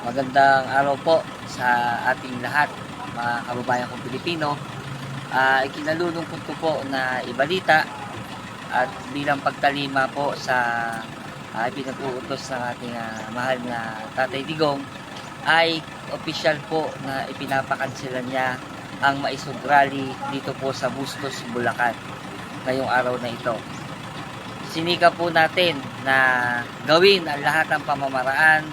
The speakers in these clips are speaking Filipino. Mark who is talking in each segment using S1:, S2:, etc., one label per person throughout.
S1: Magandang araw po sa ating lahat, mga kababayan kong Pilipino. Ikinalulungkot ko po na ibalita at bilang pagtalima po sa pinag-uutos ng ating mahal na Tatay Digong ay opisyal po na ipinapakansilan niya ang Maisog Rally dito po sa Bustos, Bulacan ngayong araw na ito. Sinika po natin na gawin ang lahat ng pamamaraan,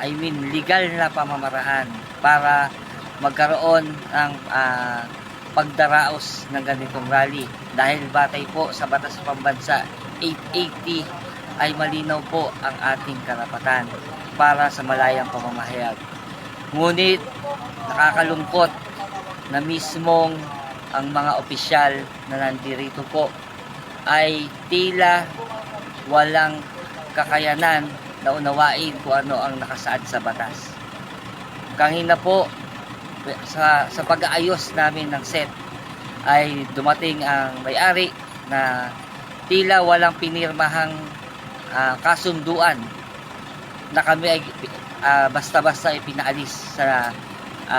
S1: legal na pamamaraan para magkaroon ng pagdaraos ng ganitong rally. Dahil batay po sa Batas Pambansa 880 ay malinaw po ang ating karapatan para sa malayang pamamahayag. Ngunit nakakalungkot na mismong ang mga opisyal na nandirito po ay tila walang kakayanan na unawain kung ano ang nakasaad sa batas. Kanina po sa pag-aayos namin ng set ay dumating ang may-ari na tila walang pinirmahang kasunduan na kami ay basta-basta ipinaalis sa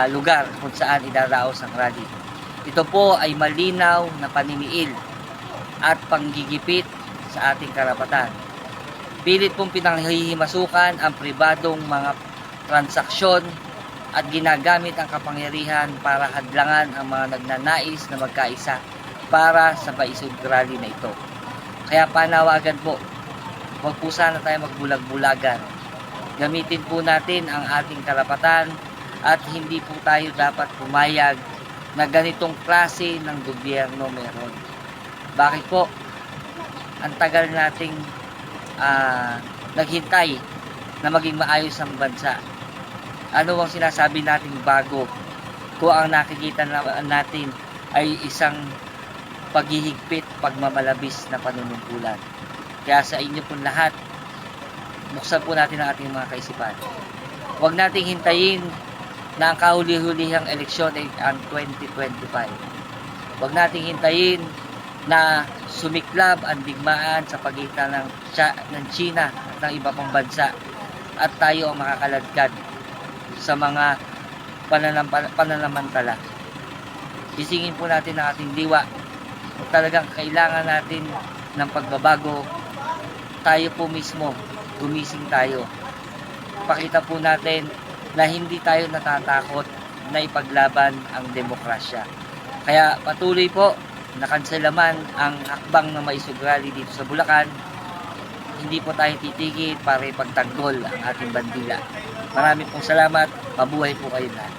S1: lugar kung saan idaraos ang rally. Ito po ay malinaw na paniniil at panggigipit sa ating karapatan. Pilit pong pinanghihimasukan ang pribadong mga transaksyon at ginagamit ang kapangyarihan para hadlangan ang mga nagnanais na magkaisa para sa Maisog Rally na ito. Kaya panawagan po, huwag po sana tayo magbulag-bulagan. Gamitin po natin ang ating karapatan at hindi po tayo dapat pumayag na ganitong klase ng gobyerno meron. Bakit po? Ang tagal nating naghintay na maging maayos ang bansa. Ano ang sinasabi nating bago kung ang nakikita natin ay isang paghihigpit, pagmamalabis na panunungkulan. Kaya sa inyo po lahat, buksan po natin ang ating mga kaisipan. Huwag nating hintayin na ang kahuli-hulihang eleksyon ay ang 2025. Huwag nating hintayin na sumiklab ang digmaan sa pagitan ng China at ng iba pang bansa at tayo ang makakaladkad sa mga pananamantala. Isingin po natin ang ating diwa. Kung talagang kailangan natin ng pagbabago, tayo po mismo, gumising tayo. Pakita po natin na hindi tayo natatakot na ipaglaban ang demokrasya. Kaya patuloy po, nakansela man ang hakbang ng Maisog Rally dito sa Bulacan, hindi po tayo titigil para ipagtanggol ang ating bandila. Maraming pong salamat. Mabuhay po kayo lahat.